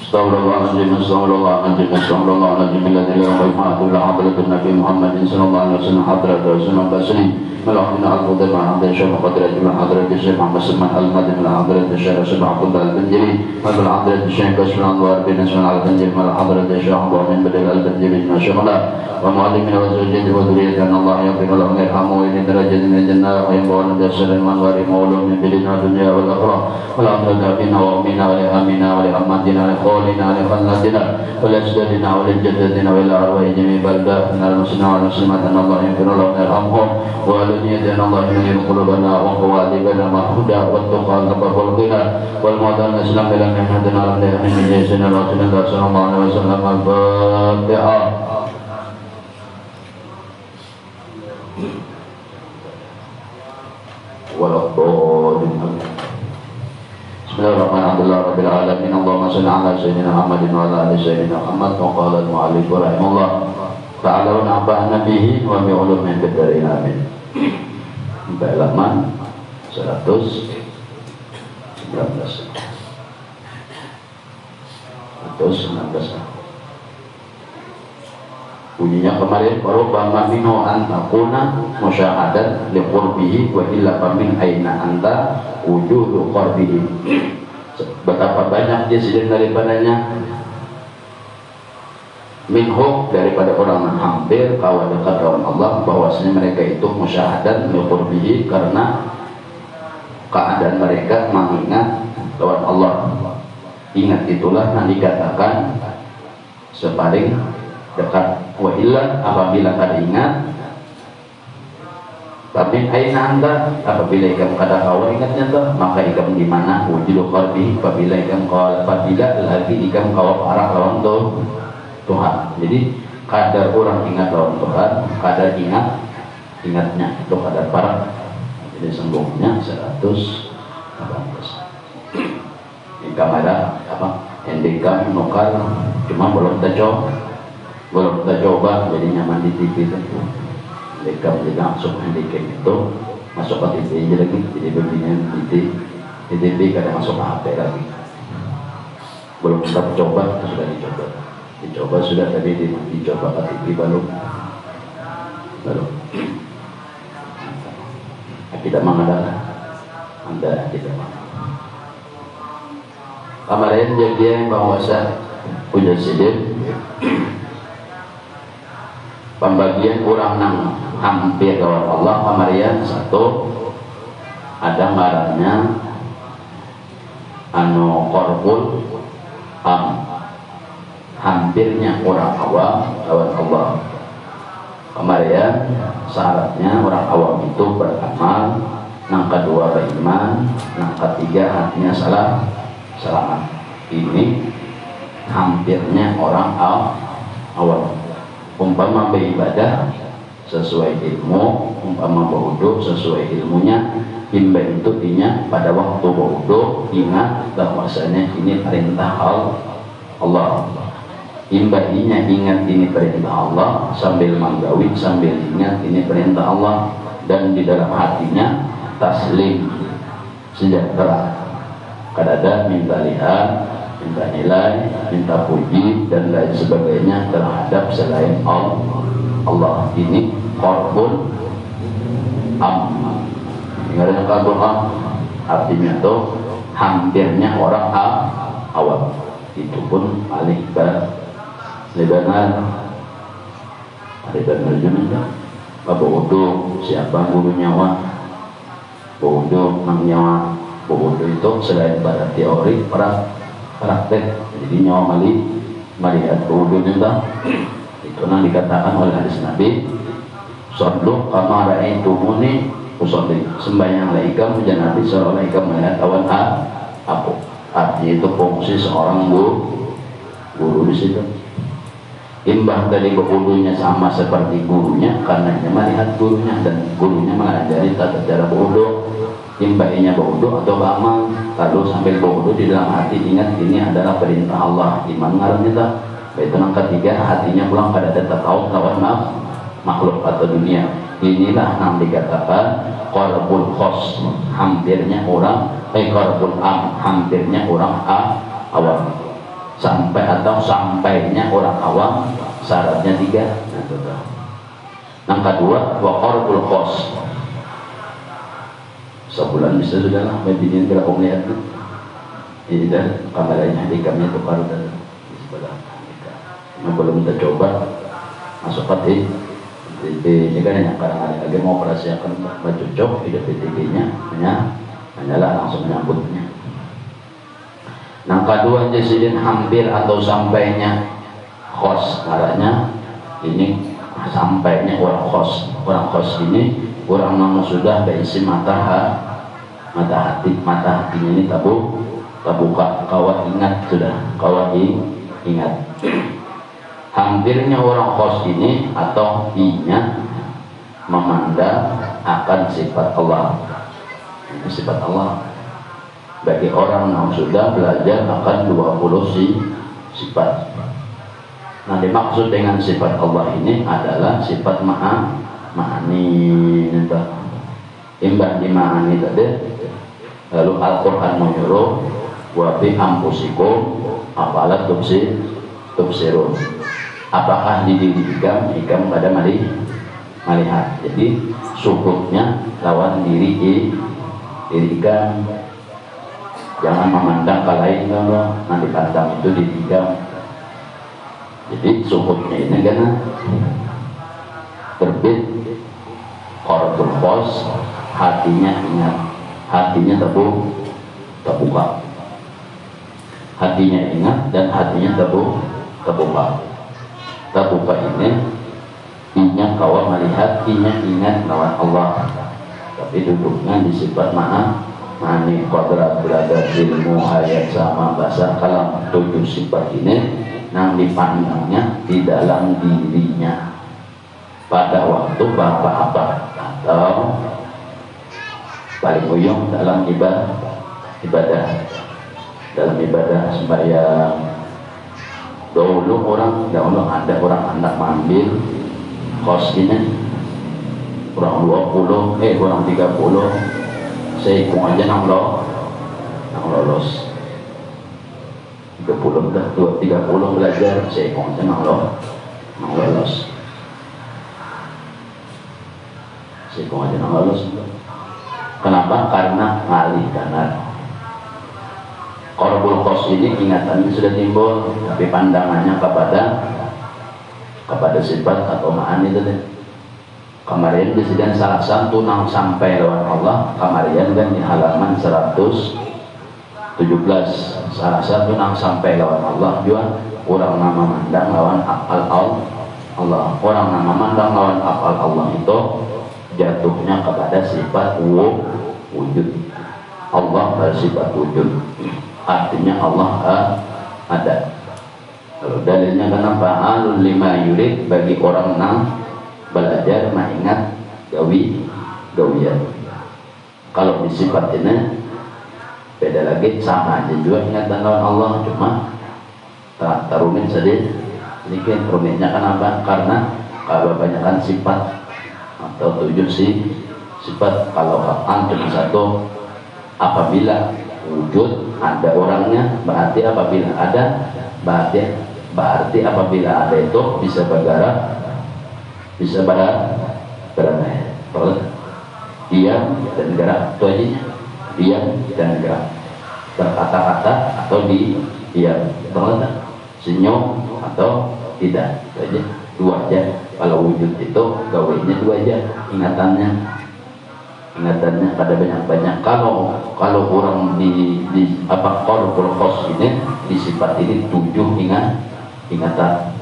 Astagfirullahaladzim, astagfirullahaladzim, astagfirullahaladzim, alladzi la ilaha illa hadratin Nabi Muhammadin sallallahu alaihi wasallam, hadrat Rasulullah basri melahina al-qudam hadrat syekh qadrat ila hadrat syekh Muhammad Salman al-Madin ila hadrat syekh Syekh Abdullah al-Banjiri ila hadrat syekh Basman Anwar bin Ismail al-Banjiri ila hadrat syekh Abu Amin Badal al-Banjiri masyaallah wa muallimin wa zawjati wa dhurriyyatan Allah yaghfir lahum wa yarhamhum wa inna darajatan min jannah wa yambawana bi asrin wa anwari mawlum min bidina dunya wal akhirah wa la tadabina wa amina wa li amina wa li ammatina wa li qawlina wa li khannatina wa li asdadina wa li jaddatina wa ila arwahi jami' balda minal muslimina wal muslimat anna Allah yaghfir lahum wa yarhamhum wa alladhina Allah yuhyi qulubana wa qawalibana mahhuda wa tuqa al ghina wal mu'adana islam bila ni'matina wa la min jaysina rasulullah sallallahu alaihi wasallam al-Fatihah. Bismillahirrahmanirrahim. Allahumma shalli ala sayyidina Muhammadin wa ala ali sayyidina Muhammad wa qala al-mu'allif rahimahullah ta'ala nafa'ana bihi wa bi ulumin fid dharain amin. Halaman 119. Bunyinya kemarin warubama minu antakuna musyahadat liqurbihi wa illa famin aina anta wujudu qurbihi. Betapa banyak insiden daripadanya minhum daripada orang hampir kawan dekat orang Allah bahwasanya mereka itu musyahadat liqurbihi karena keadaan mereka mengingat lawan Allah. Ingat itulah yang dikatakan sepaling dekat. Wa illa apabila kada ingat tapi aina anda apabila ikam kada kawan ingatnya tuh maka ikam di mana wujudu qalbi apabila ikam kawal apabila lagi ikam kawal arah lawan tuh Tuhan. Jadi kadar orang ingat lawan Tuhan kadar ingatnya itu kadar parah. Jadi sembungnya 118. Ikam ada apa endikam nukar cuma belum kita coba jadi nyaman di TV itu mereka langsung handicap itu masuk ke TV aja lagi jadi begini di TV kadang masuk ke HP lagi belum kita coba sudah dicoba sudah tadi dicoba ke TV baru kita mengadakan anda kita kemarin jadi bahwasa punya sidir pembagian orang nang hampir kawan Allah pemarian satu ada ngarannya anu korbul hampirnya orang awam kawan Allah pemarian syaratnya orang awam itu beramal nang kedua beriman nang ketiga hatinya selamat ini hampirnya orang awam. Umpama beribadah sesuai ilmu, umpama berwudu sesuai ilmunya, imba itu ingat pada waktu berwudu ingat bahwasanya ini perintah Allah. Imba ingat ini perintah Allah sambil menggawi sambil ingat ini perintah Allah dan di dalam hatinya taslim sejahtera. Kadada minta lihat minta nilai, minta puji dan lain sebagainya terhadap selain Allah. Ini korbun Ingatnya korbun artinya itu hampirnya orang awam. Itu pun alih lebaran juga Bodo siapa guru nyawa Bodo mang nyawa Bodo itu selain pada teori praktek jadi nyawa melihat Bodo juga itu yang dikatakan oleh hadis Nabi sallu kama ra'aitumuni usolli sembahyang laikam dan Nabi sallallahu alaihi wasallam melihat awan aku artinya itu fungsi seorang guru di situ. Imbah dari berwudunya sama seperti gurunya, karena dia melihat gurunya dan gurunya mengajari tata cara berwudu. Imbahnya berwudu atau beramal, lalu sambil berwudu di dalam hati ingat ini adalah perintah Allah. Iman ngarannya tak. Itu yang ketiga, hatinya pulang pada tetap tahu lawan makhluk atau dunia. Inilah yang dikatakan qalbul khos, hampirnya orang qalbul am, hampirnya orang awam. Sampai atau sampainya orang awam, syaratnya 3. Yang kedua, wa qalbul khos. Sebulan bisa sudah lah, begini kira lihat tuh. Ini dah kameranya di kami tukar dan di sebelah. Nah, belum kita coba masuk hati. Ini kan yang kadang-kadang lagi mau operasi akan cocok hidup PTB-nya, hanyalah langsung menyambutnya. Yang kedua, jasidin hampir atau sampainya khos, arahnya ini sampainya orang khos. Orang khos ini orang yang sudah berisi mata hatinya ini tabuka, kawat ingat sudah, kawat ingat. Hampirnya orang khos ini atau inya memandang akan sifat Allah. Ini sifat Allah. Bagi orang yang sudah belajar akan 20 sifat. Nah, dimaksud dengan sifat Allah ini adalah sifat ma'ani. Imbah di ma'ani tadi, lalu Al-Quran menyuruh wa bi ampusikum apalat tubsirun. Apakah di diri ikam pada melihat. Jadi syukurnya lawan diri ikam. Jangan memandang ke lain kalau nanti pandang itu ditinggal. Jadi syukurnya ini karena terbit qalbul khos, hatinya ingat, hatinya terbuka, hatinya ingat dan hatinya terbuka. Terbuka ini inya kawa melihat, inya ingat lawan Allah, tapi duduknya di sifat mani kodrat berada ilmu hayat sama bahasa kalam. 7 sifat ini yang dipandangnya di dalam dirinya pada waktu apa atau paling ujung dalam ibadah sembahyang. Dahulu ada orang anak mengambil kos ini orang 20 orang 30. Saya hitung aja nang lolos 30 dah 30 belajar, saya hitung aja nang lolos. Saya hitung aja nang lolos. Kenapa? Karena ngalih kanan. Qalbul khos ini ingatannya sudah timbul, tapi pandangannya kepada sifat atau ma'ani itu deh. Kemarin disediakan salah satu nang sampai lawan Allah. Kemarin kan di halaman 117 salah satu nang sampai lawan Allah juga orang nama mandang lawan akal Allah. Orang nama mandang lawan akal Allah itu jatuhnya kepada sifat wujud. Allah bersifat wujud, artinya Allah ada. Lalu dalilnya kenapa alul lima yurid, bagi orang nang belajar mengingat gawian. Kalau di sifat ini beda lagi, sama aja juga ingatan lawan Allah, cuma rumit sedikit. Rumitnya kenapa? Karena kalau banyakkan sifat atau 7 sifat, kalau cuma 1. Apabila wujud ada orangnya, berarti apabila ada berarti apabila ada itu bisa bergerak, bisa berada, diam dan gerak, itu aja. Diam dan gerak, berkata-kata atau diam, senyum atau tidak, itu aja. 2 aja. Kalau wujud itu gawainya 2 aja, ingatannya pada banyak-banyak. Kalau orang di qalbul khos ini di sifat ini 7 ingatan,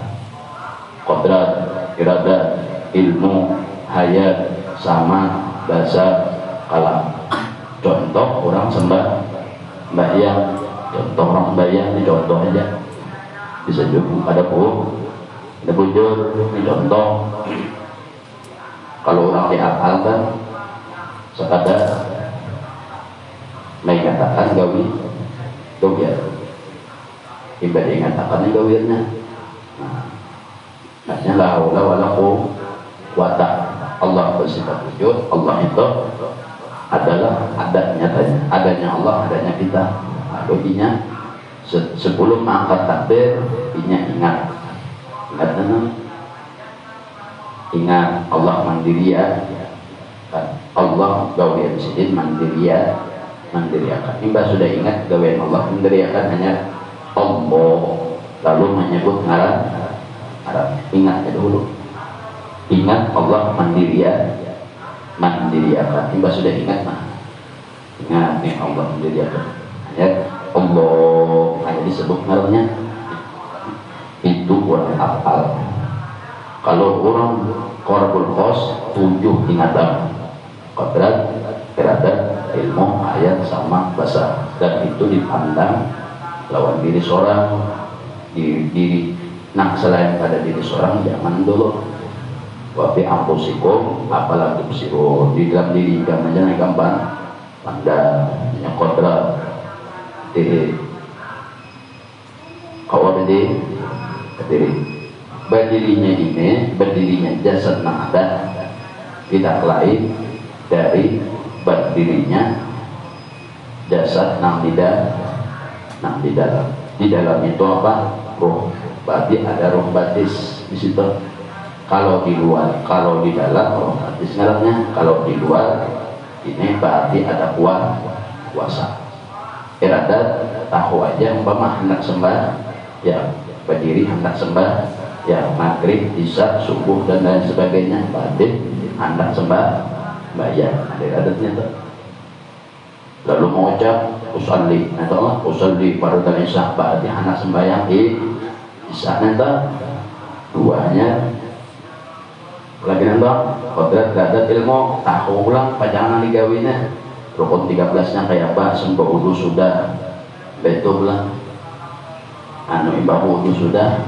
kodrat, iradat, ilmu, hayat, sama, bahasa, kalam. Contoh orang sembahyang, contoh orang sembahyang ini contoh aja. Bisa juga ada Ada bujur, contoh kalau orang diakalkan sekadar mengatakan gawi itu biar ibadah mengatakan gawirnya. Maksudnya la haula wala quwwata. Allah bersifat wujud, Allah itu adalah adanya Allah, adanya kita. Loginya sebelum mengangkat takbir, ingat Allah mandiriya, Allah gawian sidin mandiriya, mandiriakan. Imba sudah ingat gawian Allah mandiriakan hanya Allah, lalu menyebut ngaran Arab. Ingat dulu, ingat Allah mandiriakan. Imba sudah ingat ingat nih Allah mandiriakan. Ayat Allah hanya disebut ngarannya itu orang hafal. Kalau orang korbul khos 7 ingatan kodrat, iradat, ilmu, ayat sama bahasa, dan itu dipandang lawan diri seorang, diri selain pada diri seorang jangan dulu. Wafi ampusikum apalah tubsirun, di dalam diri gamanya gampang pandang kodrat diri kau diri berdirinya jasad ada tidak lain dari berdirinya jasad di dalam. Di dalam itu apa? Roh. Berarti ada roh batis di situ. Kalau di luar, kalau di dalam roh batis ngarannya. Kalau di luar ini berarti ada kuasa. Iradat tahu aja umpama hendak sembah ya berdiri, hendak sembah ya maghrib, isya, subuh dan lain sebagainya, berarti hendak sembah bayar. Ada iradatnya tuh. Lalu mengucap usalli, Allah usalli pada isya, berarti hendak sembahyang di isya. Nanti duanya lagi nanti kodrat gadat ilmu tahu ulang pajangan digawinnya rukun 13-nya kayak apa, sembah wudu sudah, betul lah imbah wudu sudah,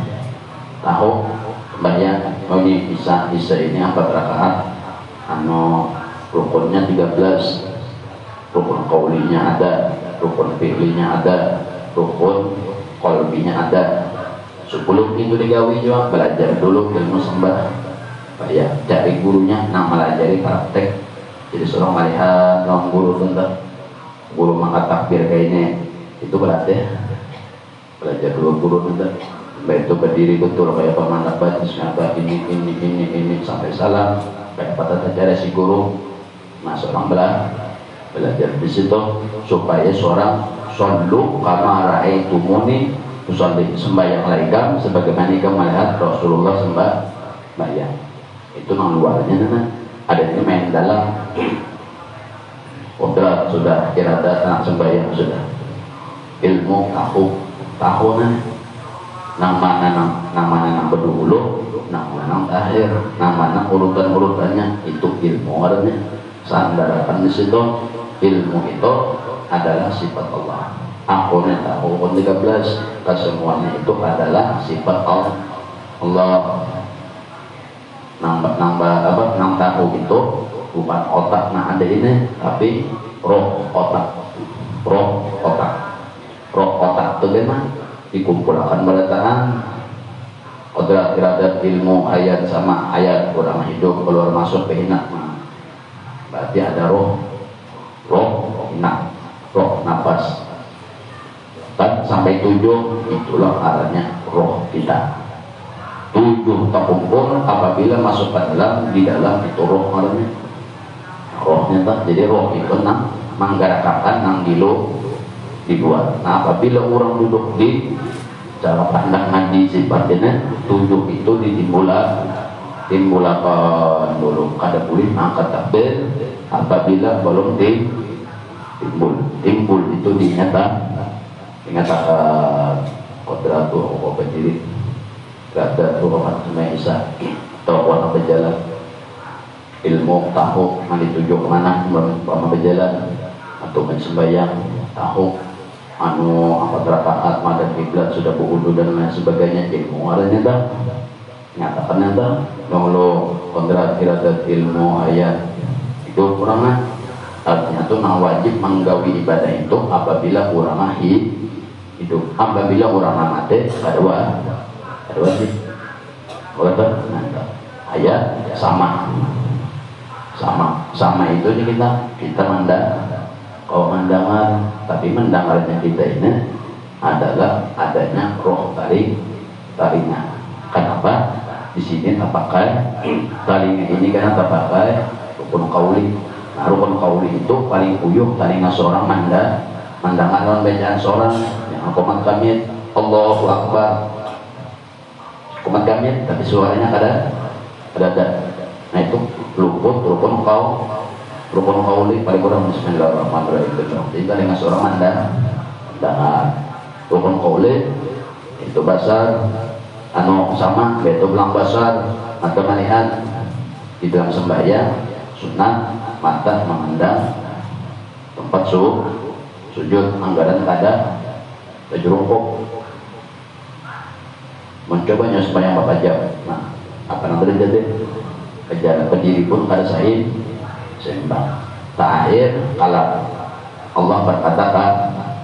tahu bayang ini bisa ini 4 rakaat, rukunnya 13, rukun qaulinya ada, rukun fi'linya ada, rukun qalbinya ada. Sebelum itu digawi juga belajar dulu ilmu sembah, ya cari gurunya, melajari praktek. Jadi seorang melihat orang guru tentang guru mangkat takbir kayaknya itu berarti belajar dulu guru tentang itu berdiri betul kayak pemandang batis ini sampai salam kayak patah cara si guru. Nah seorang belajar di situ supaya seorang sallu kama ra'aitumuni usolli, sembahyang laikam sebagaimana kamu melihat Rasulullah sembahyang. Itu nang luarnya ada ini main dalam kodrat sudah, iradat sembahyang sudah, ilmu tahu nama berdulu, nama akhir, nama urutannya itu ilmu artinya. Sandarakan di situ ilmu itu adalah sifat Allah. Akunnya tahu 13 kesemuanya itu adalah sifat Allah. Nang tahu itu bukan otak ada ini, tapi roh otak itu gimana dikumpulkan berataan kodrat iradat ilmu ayat sama ayat kurang hidup keluar masuk ke hinak, berarti ada roh nafas kan sampai 7, itulah arahnya roh kita. 7 terkumpul apabila masuk ke dalam, di dalam itu roh arahnya. Rohnya tak, jadi roh itu menggerakkan nang di luar. Nah apabila orang duduk di cara pandang ngaji sifatnya 7 itu ditimbulkan dulu kada boleh angkat takbir apabila belum timbul itu dinyatakan kodratu atau berdiri kada tuhan semesa atau warna berjalan ilmu tahu dituju kemana mau berjalan atau sembahyang tahu apa rakaat madhab kiblat sudah berwudu dan lain sebagainya ilmu arahnya nyatakan nanti kalau kodrat iradat ilmu ayat itu kurang artinya tuh nah wajib menggawi ibadah itu apabila kurang hidup, apabila kurang mati ada wajib. Kata nanti ayat sama itu kita kalau mendengar, tapi mendengarnya kita ini adalah adanya roh talinya. Kenapa? Di sini terpakai talinya ini karena terpakai rukun qauli. Nah, rukun qauli itu paling uyuh talinga seorang mendengar dalam bacaan seorang yang komat kami Allahu Akbar. Komat kami tapi suaranya ada. Nah itu luput rukun qauli paling kurang bismillahirrahmanirrahim. Jadi talinga seorang mendengar rukun qauli itu basar sama yaitu belang basar atau melihat di dalam sembahyang sunnah mata memandang tempat sujud anggaran kada terjerungkuk mencobanya sembahyang bapak jam. Nah apa yang terjadi kejar berdiri pun kada seimbang. Terakhir kalau Allah berkata-kata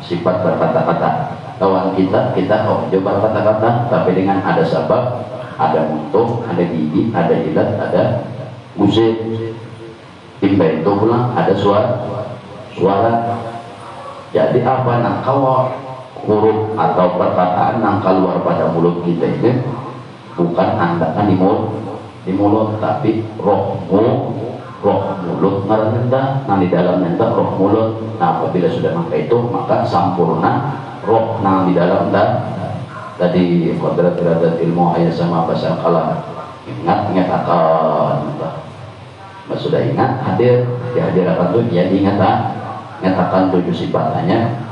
sifat berkata-kata lawan kita coba kata-kata tapi dengan ada sabab, ada muntuh, ada gigi, ada jilat, ada musik timba itu pulang ada suara. Jadi apa yang kalau huruf atau perkataan yang keluar pada mulut kita ini bukan andakan di mulut tapi roh mulut ngarana nah di dalam nanti roh mulut. Nah apabila sudah maka itu maka sampurna roh nang di dalam tadi kodrat iradat ilmu ayat sama basar kalam. Ingat akan sudah ingat hadir dihadirakan tuh ya nyatakan 7 sifatnya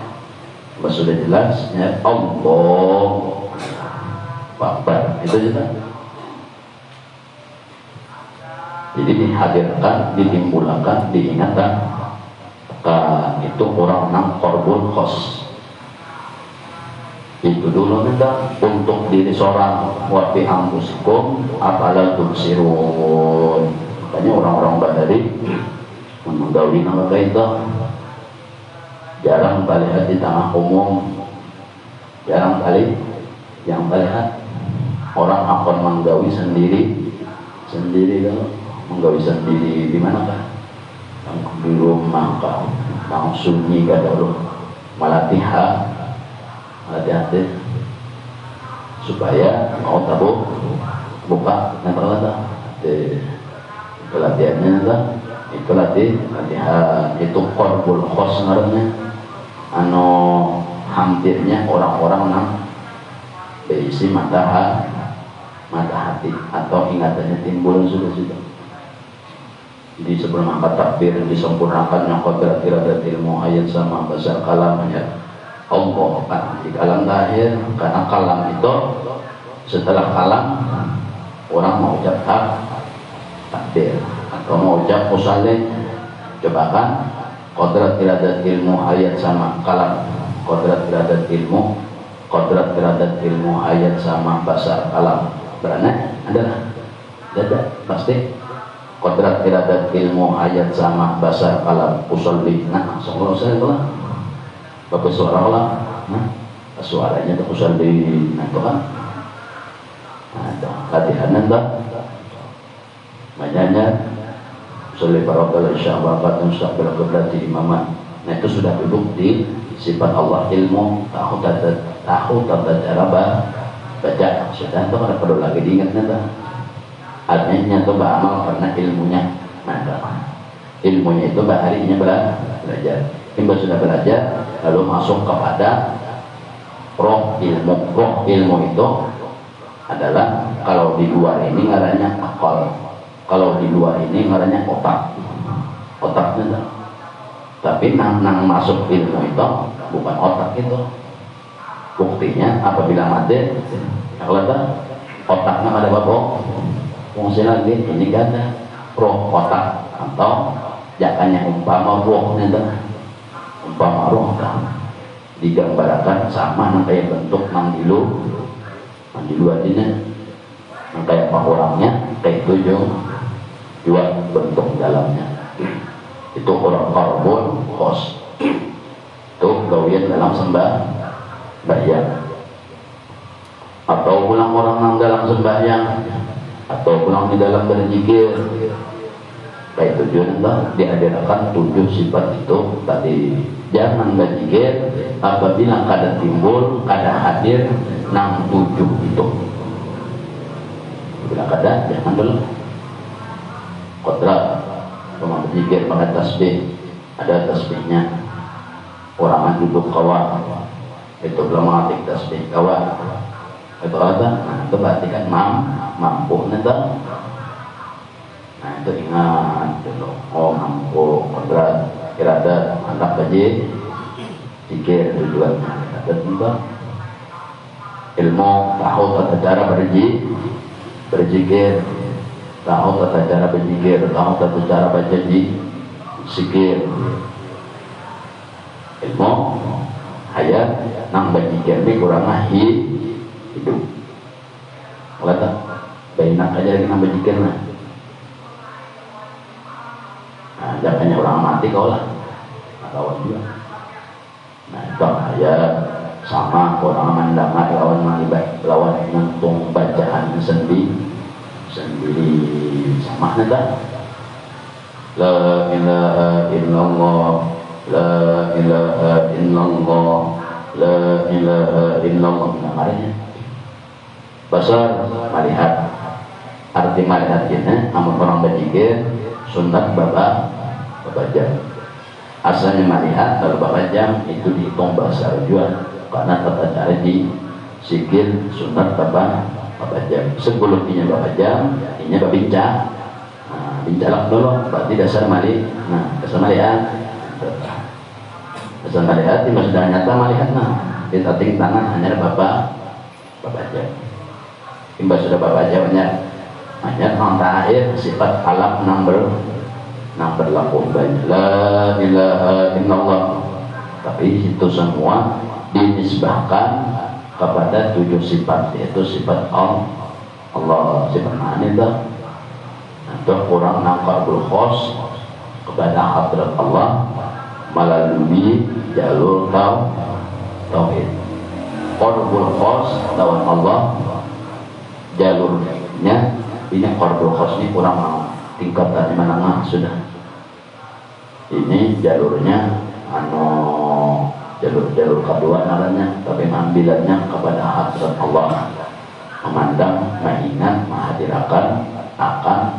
sudah jelas ya Allah Akbar itu juga. Jadi dihadirkan, ditimbulkan, diingatkan itu orang nang korbun khos. Itu dulu minta untuk diri seorang wa fi anfusikum afala tubsirun. Makanya orang-orang Badari menggawi nama kita jarang melihat di tanah umum, jarang kali yang melihat orang akan menggawi sendiri kan, menggawi sendiri di mana kan? Di rumah kan, yang sunyi kan dulu malatiha hati-hati supaya mau tabu buka nempel itu latihannya itu latihan itu korbul khos ngarannya hampirnya orang-orang yang berisi mata hati atau ingatannya timbul sudah. Jadi sebelum angkat takbir disempurnakan yang kodrat iradat ilmu ayat sama basar kalamnya Allah kan di kalam lahir karena kalam itu setelah kalam orang mau ucap takbir atau mau ucap musallim coba kan kodrat iradat ilmu ayat sama kalam kodrat iradat ilmu ayat sama basar kalam berana adalah dada pasti kodrat iradat ilmu ayat sama basar kalam usolli nah semua saya telah bapak suara lah, suaranya itu pusat di itu kan, ada latihan nanti, makanya soleh barokah insyaallah batun sabar keberati imaman. Nah itu sudah duduk di sifat Allah ilmu tahu tata cara baca sudah itu ada perlu lagi diingat nanti. Artinya itu beramal karena ilmunya, ilmunya itu baharinya belajar. Hingga sudah belajar lalu masuk kepada roh ilmu itu adalah kalau di luar ini ngarannya akal, kalau di luar ini ngarannya otaknya tapi nang masuk ilmu itu bukan otak itu. Buktinya apabila mati kalau otaknya ada babok fungsi lagi ini gak ada roh otak atau jakannya umpama roh digambarkan sama kayak bentuk mandilu artinya Yang kayak apa orangnya, kayak itu juga bentuk dalamnya. Itu orang karbon khos. Itu gawian dalam sembahyang. Atau pulang orang yang dalam sembahyang, atau pulang di dalam berzikir. Baik tujuan entah dihadirkan 7 sifat itu tadi. Jangan berzikir apabila kada timbul, kada hadir 7 itu. Bila kada jangan dulu. Kodrat cuma berzikir pakai tasbih, ada tasbihnya. Orang duduk kawat itu belum mengatik tasbih kawat. Itu apa? Nah, itu berarti kan mampu neta. Nah itu ingat dulu. Oh mampu, kodrat, irada, anak kaji, pikir tujuannya. Ada juga ilmu, tahu tata cara berzikir, tahu tata cara berzikir, tahu tata cara baca zikir. Ilmu, hayat, nang berzikir ini kurang hidup. Kalau tak, bayinak aja lagi nang berzikir lah. Nah, jangannya orang mati kau lah, lawan juga. Nah, itu ya sama orang mendengar lawan mengibat, lawan nuntung bacaan sendiri sama nada. La ilaha illallah, la ilaha illallah, la ilaha illallah. Namanya basar melihat, arti melihat ini amun orang berzikir sunat baca. Asalnya melihat kalau baca jam itu dihitung basar juga karena tata cara di zikir sunat baca jam. Sebelum ini baca jam, ini berbincang. Nah, bincang dulu berarti dasar mali. Nah, dasar melihat. Dasar melihat ini sudah nyata melihat. Nah, kita tinggi tangan hanya baca jam. Imba sudah baca jamnya. Hanya yang terakhir sifat alam yang berlaku banyak. La ilaha illallah. Tapi itu semua dinisbahkan kepada 7 sifat, yaitu sifat Allah. Sifat mana itu? Itu kurang nangkabul khos kepada hadrat Allah melalui jalur tauhid. Qurbul khos lawan Allah jalurnya ini qurbul khos ini kurang mau tingkatan menengah sudah. Ini jalurnya jalur kedua namanya, tapi mengambilannya kepada hadrat Allah, memandang, mengingat, menghadirkan akan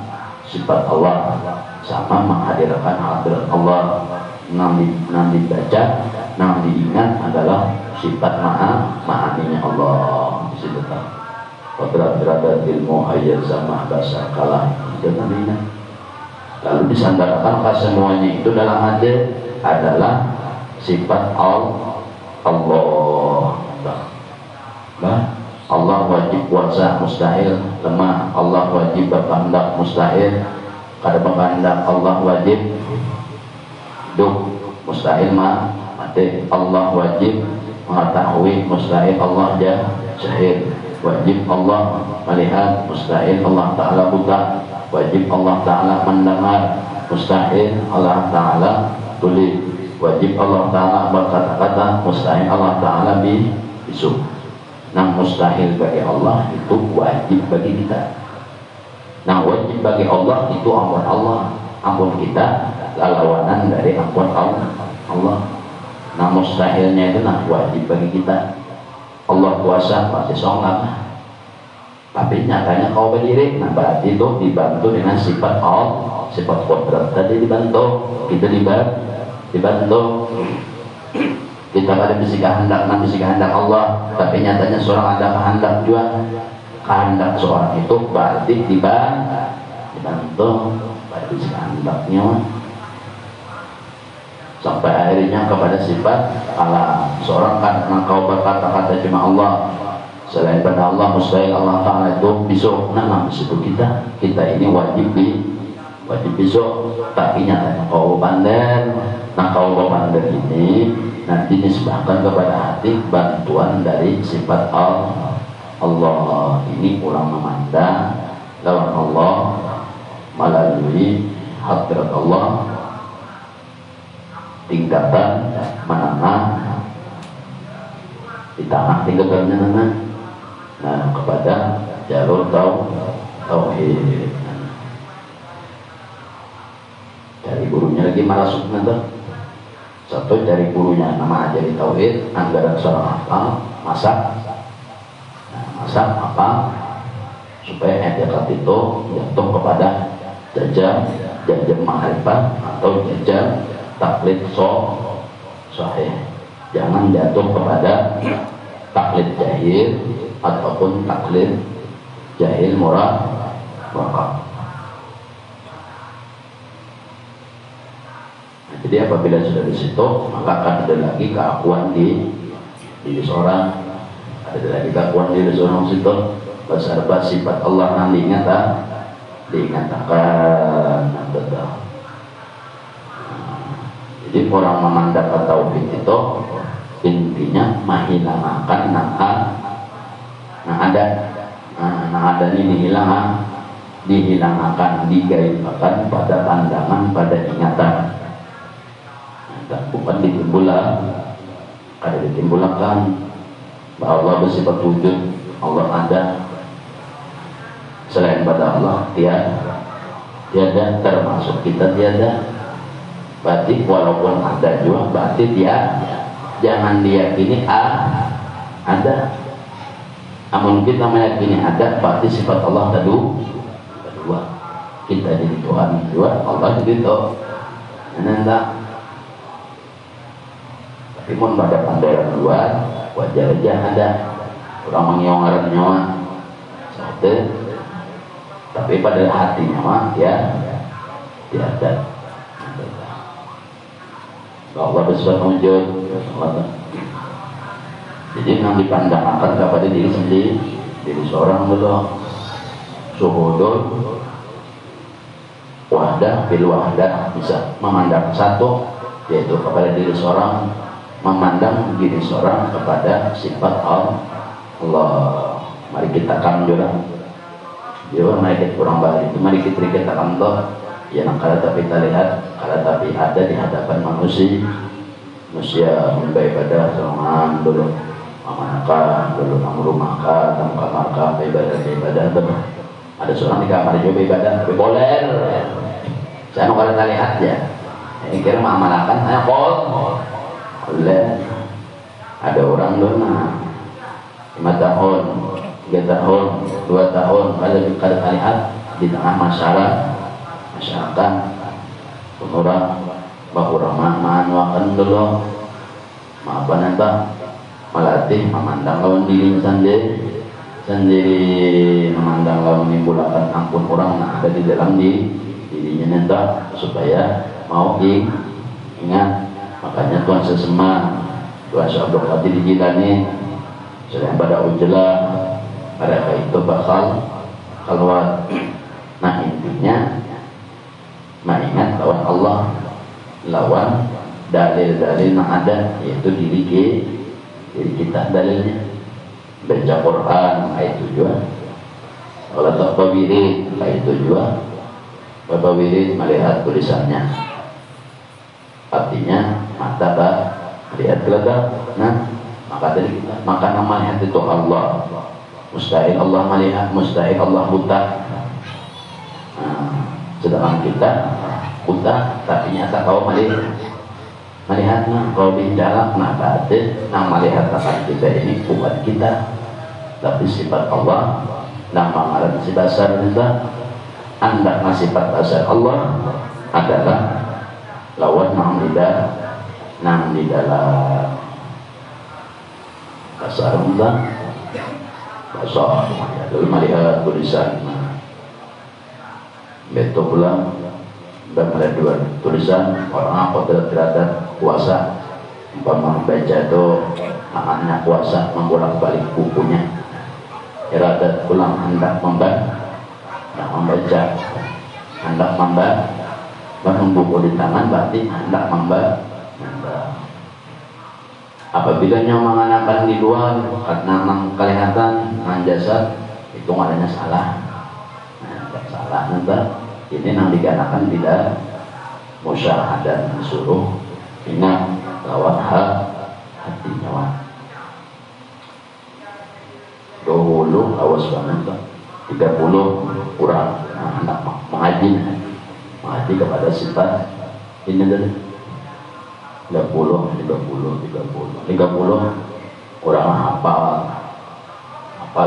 sifat Allah, sama menghadirkan hadrat Allah. Yang dibaca, yang diingat adalah sifat ma'aninya Allah. Di situ kan kodrat ilmu ayat sama bahasa kalah itu namanya. Lalu disandarkan ke semuanya itu dalam hati adalah sifat Allah. Allah wajib kuasa mustahil lemah, Allah wajib berkehendak mustahil kada berkehendak, Allah wajib hidup mustahil mati, Allah wajib mengetahui mustahil, Allah jahil. Wajib Allah melihat mustahil Allah Ta'ala buta, wajib Allah Ta'ala mendengar mustahil Allah Ta'ala tuli, wajib Allah Ta'ala berkata-kata mustahil Allah Ta'ala bisu. Nah mustahil bagi Allah itu wajib bagi kita. Nah wajib bagi Allah itu ampun Allah, ampun kita lawanan dari ampun Allah. Nah mustahilnya itu wajib bagi kita. Allah kuasa pasti sholat, tapi nyatanya kau berdiri, nah berarti itu dibantu dengan sifat Allah, sifat kodrat tadi dibantu, kita dibantu. Kita pada bisa kehendak Allah, tapi nyatanya seorang ada kehendak juga. Kehendak seorang itu berarti dibantu pada bisa kehendaknya. Sampai akhirnya kepada sifat Allah. Seorang kan engkau berkata-kata cuma Allah, selain pada Allah mustahil Allah Ta'ala itu besok. Nah disitu kita ini wajib besok. Tapi nyatanya kau bandar. Nah kau bandar ini nanti disebabkan kepada hati bantuan dari sifat Allah. Allah ini orang memandang lawan Allah melalui hadrat Allah tingkatan menengah di tanah tingkatannya nah kepada jalur tauhid. Dari gurunya lagi marasuk nanti satu dari gurunya nama aja di tauhid anggaran seorang apa masak apa supaya ejakat itu jatuh kepada jajah mahrifat atau jajah taklid sahih, jangan jatuh kepada taklid jahil ataupun taklid jahil murakab. Jadi apabila sudah di situ maka akan ada lagi keakuan di diri seorang, ada lagi keakuan di diri seorang situ beserta sifat Allah yang diingatakan. Jadi orang memandang tauhid itu intinya menghilangkan ada ini dihilangkan, digaibkan pada pandangan, pada ingatan. Bukan ditimbulkan bahwa Allah bersifat wujud, Allah ada, selain pada Allah tiada, termasuk kita tiada. Berarti walaupun ada juga berarti jangan diyakini ada. Namun kita meyakini ada berarti sifat Allah kedua. Kita jadi Tuhan dua, Allah jadi Tuhan. Nanti tapi pun pada pandangan luar wajar aja ada orang mengyongaran nyawa satu, tapi pada hati nyawa tiada. Allah bersifat wujud. Jadi yang dipandangkan kepada diri sendiri, diri seorang dulu suhudul wahdah bil wahdah, bisa memandang satu yaitu kepada diri seorang, memandang diri seorang kepada sifat Allah. Mari kita kanjurang mari kita kurang balik, mari kita kantor ya, kalau tapi kita lihat, kalau tapi ada di hadapan manusia beribadah sama dulu amanakah dulu namurumaka tamu kamarkah ibadah ada seorang di kamar juga ibadah tapi boleh saya mau kalau lihat ya ini kira mengamalkan saya boleh. Ada orang dulu 5 tahun 3 tahun 2 tahun kalau lihat di tengah masyarakat orang bahwa manuakan dulu apa nanti melatih memandang lawan diri sendiri memandang lawan menimbulkan ampun orang yang ada di dalam dirinya nanti supaya mau ingat. Makanya Tuhan Sesema, Tuhan Syabdul Qadir Jilani selain pada ujlah mereka itu bakal keluar. Nah intinya mengingat lawan Allah, lawan dalil-dalil yang ada, yaitu diri kita dalilnya. Baca Quran itu juga, kalau tak wirid itu juga, baca wirid melihat tulisannya, artinya mata lihat gelagat. Nah maka nama lihat itu Allah, mustahil Allah melihat, mustahil Allah buta. Sedangkan kita buta tapi nyata kau melihatnya, kau bicara berarti nama melihat akan kita ini bukan kita tapi sifat Allah. Nama ngaran si dasar kita anda sifat dasar Allah adalah lawan nang di dalam dasar kita dasar dulu melihat tulisan betul pula dan melihat dua tulisan orang apa tidak kuasa membaca itu namanya kuasa membolak balik bukunya iradat pulang hendak membaca barang buku di tangan berarti hendak membaca. Apabila nyawa menganakan di luar karena kelihatan jasa itu adanya salah. Nah, salah nanti ini yang dikatakan tidak musyahadah disuruh ingat lawat hati nyawa 20 awas banget 30 kurang anak mengaji kepada sifat ini tadi 30 kurang hafal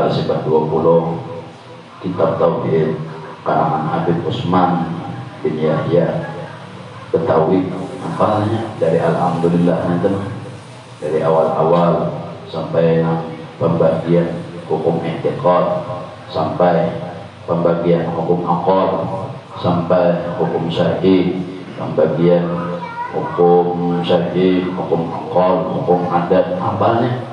sifat 20 kitab tauhid karangan Habib Usman bin Yahya Betawi hafalnya dari alhamdulillah nanti dari awal-awal sampai pembagian hukum i'tiqad sampai pembagian hukum aqad sampai hukum syar'i pembagian hukum syar'i hukum aqad hukum adat hafalnya